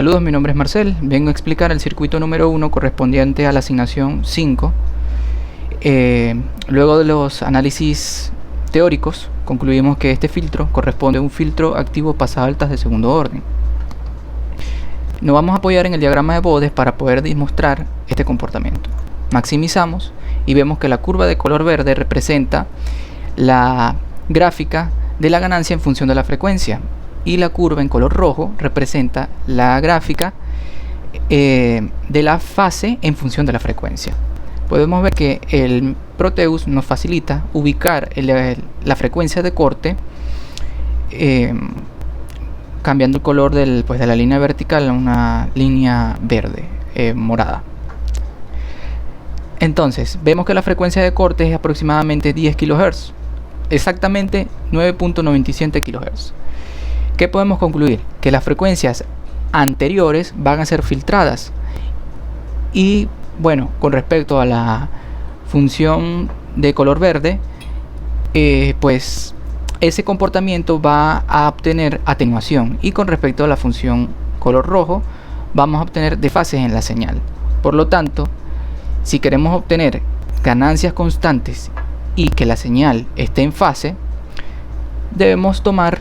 Saludos, mi nombre es Marcel. Vengo a explicar el circuito número 1 correspondiente a la asignación 5. Luego de los análisis teóricos, concluimos que este filtro corresponde a un filtro activo pasa-altas de segundo orden. Nos vamos a apoyar en el diagrama de Bodes para poder demostrar este comportamiento. Maximizamos y vemos que la curva de color verde representa la gráfica de la ganancia en función de la frecuencia, y la curva en color rojo representa la gráfica de la fase en función de la frecuencia. Podemos ver que el Proteus nos facilita ubicar la frecuencia de corte cambiando el color de la línea vertical a una línea verde morada. Entonces vemos que la frecuencia de corte es aproximadamente 10 kHz, exactamente 9.97 kHz. ¿Qué podemos concluir? Que las frecuencias anteriores van a ser filtradas. Y bueno, con respecto a la función de color verde, pues ese comportamiento va a obtener atenuación, y con respecto a la función color rojo vamos a obtener desfases en la señal. Por lo tanto, si queremos obtener ganancias constantes y que la señal esté en fase, debemos tomar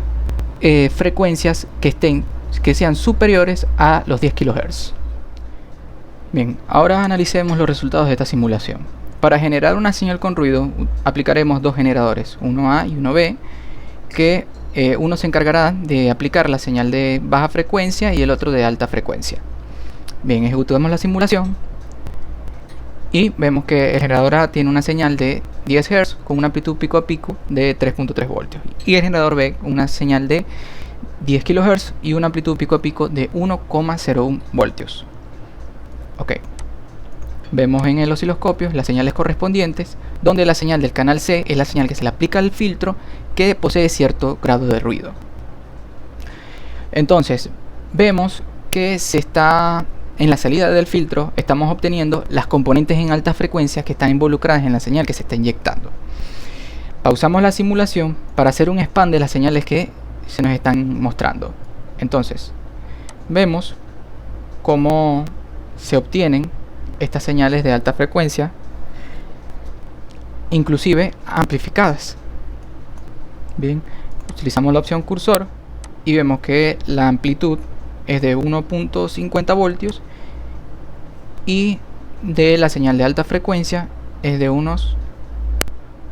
frecuencias que sean superiores a los 10 kHz. Bien, ahora analicemos los resultados de esta simulación. Para generar una señal con ruido aplicaremos dos generadores, uno A y uno B, que uno se encargará de aplicar la señal de baja frecuencia y el otro de alta frecuencia. Bien, ejecutamos la simulación y vemos que el generador A tiene una señal de 10 Hz con una amplitud pico a pico de 3.3 voltios, y el generador B una señal de 10 kHz y una amplitud pico a pico de 1,01 voltios. Ok, vemos en el osciloscopio las señales correspondientes, donde la señal del canal C es la señal que se le aplica al filtro que posee cierto grado de ruido. Entonces vemos que en la salida del filtro estamos obteniendo las componentes en alta frecuencia que están involucradas en la señal que se está inyectando. Pausamos la simulación para hacer un span de las señales que se nos están mostrando. Entonces vemos cómo se obtienen estas señales de alta frecuencia, inclusive amplificadas. Bien, utilizamos la opción cursor y vemos que la amplitud es de 1.50 voltios y de la señal de alta frecuencia es de unos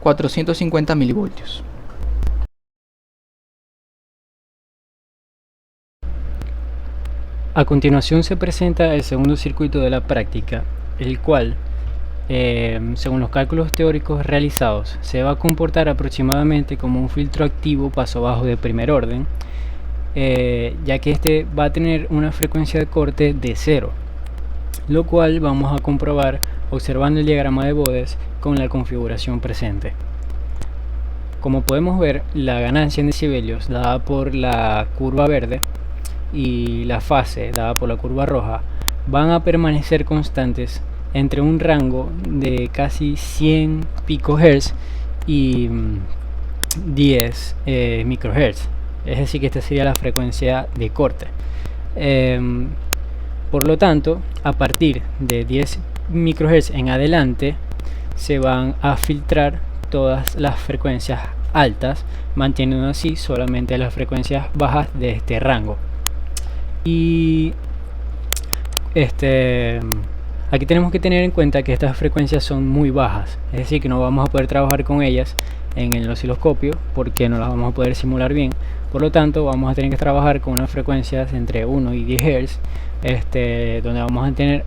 450 milivoltios. A continuación se presenta el segundo circuito de la práctica, el cual, según los cálculos teóricos realizados, se va a comportar aproximadamente como un filtro activo paso bajo de primer orden, ya que este va a tener una frecuencia de corte de 0, lo cual vamos a comprobar observando el diagrama de Bodes con la configuración presente. Como podemos ver, la ganancia en decibelios dada por la curva verde y la fase dada por la curva roja van a permanecer constantes entre un rango de casi 100 picohertz y 10 microhertz. Es decir, que esta sería la frecuencia de corte. Por lo tanto, a partir de 10 microhertz en adelante se van a filtrar todas las frecuencias altas, manteniendo así solamente las frecuencias bajas de este rango. Y aquí tenemos que tener en cuenta que estas frecuencias son muy bajas, es decir, que no vamos a poder trabajar con ellas en el osciloscopio porque no las vamos a poder simular bien. Por lo tanto, vamos a tener que trabajar con unas frecuencias entre 1 y 10 Hz, donde vamos a tener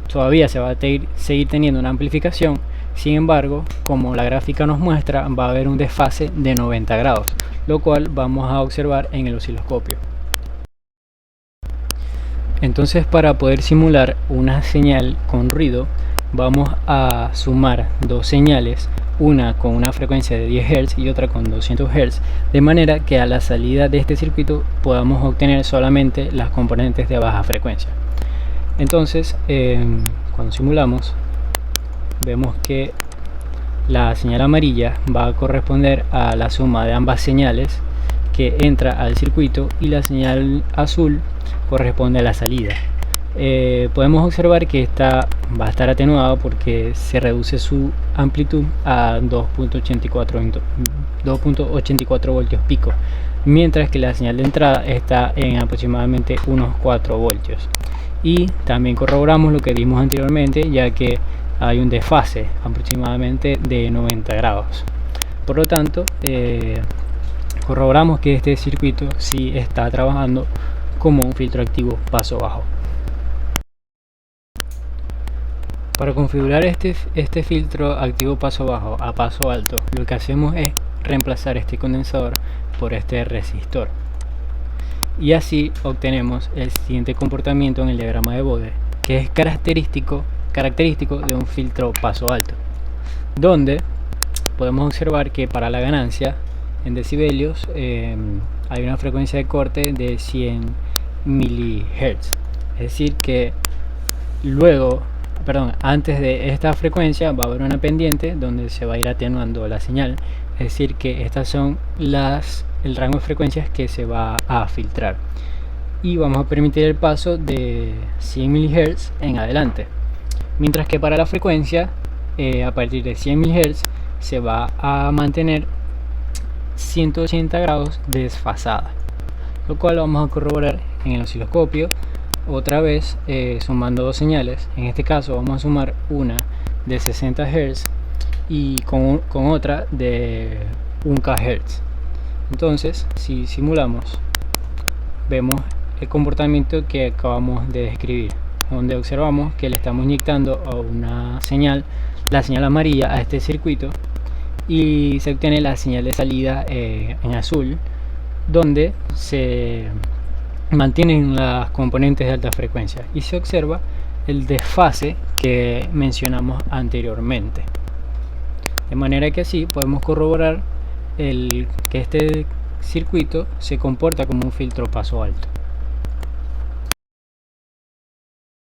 todavía se va a seguir teniendo una amplificación. Sin embargo, como la gráfica nos muestra, va a haber un desfase de 90 grados, lo cual vamos a observar en el osciloscopio. Entonces, para poder simular una señal con ruido, vamos a sumar dos señales, una con una frecuencia de 10 Hz y otra con 200 Hz, de manera que a la salida de este circuito podamos obtener solamente las componentes de baja frecuencia. Entonces, cuando simulamos, vemos que la señal amarilla va a corresponder a la suma de ambas señales, que entra al circuito y la señal azul corresponde a la salida. Podemos observar que esta va a estar atenuada porque se reduce su amplitud a 2.84 voltios pico, mientras que la señal de entrada está en aproximadamente unos 4 voltios. Y también corroboramos lo que vimos anteriormente, ya que hay un desfase aproximadamente de 90 grados. Por lo tanto, corroboramos que este circuito sí está trabajando como un filtro activo paso bajo. Para configurar este filtro activo paso bajo a paso alto, lo que hacemos es reemplazar este condensador por este resistor, y así obtenemos el siguiente comportamiento en el diagrama de Bode, que es característico de un filtro paso alto, donde podemos observar que para la ganancia en decibelios hay una frecuencia de corte de 100 MHz, es decir que antes de esta frecuencia va a haber una pendiente donde se va a ir atenuando la señal, es decir que estas son el rango de frecuencias que se va a filtrar, y vamos a permitir el paso de 100 MHz en adelante, mientras que para la frecuencia a partir de 100 MHz se va a mantener 180 grados desfasada, lo cual lo vamos a corroborar en el osciloscopio. Otra vez sumando dos señales. En este caso vamos a sumar una de 60 Hz y con otra de 1 kHz. Entonces, si simulamos, vemos el comportamiento que acabamos de describir, donde observamos que le estamos inyectando a una señal, la señal amarilla, a este circuito, y se obtiene la señal de salida en azul, donde se mantienen las componentes de alta frecuencia y se observa el desfase que mencionamos anteriormente, de manera que así podemos corroborar que este circuito se comporta como un filtro paso alto.